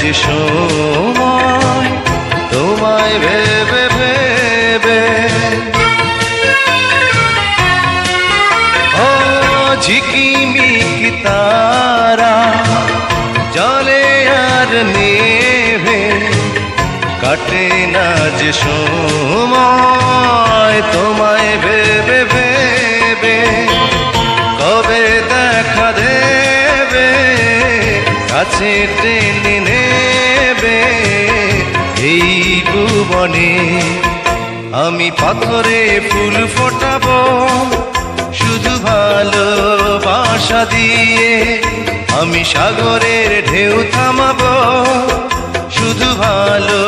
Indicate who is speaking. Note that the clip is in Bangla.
Speaker 1: যে সময় তোমায় ভেবে ভেবে। ও ঝিকিমিকি তারা জলে আর নেভে, কাটে না যে সময় তোমায় ভেবে ভেবে। কবে দেখা দেবে কাছে টেনে নেবে এই ভুবনে। আমি পাথরে ফুল ফোটাবো শুধু ভালোবাসা দিয়ে, আমি সাগরের ঢেউ থামাবো শুধু ভালো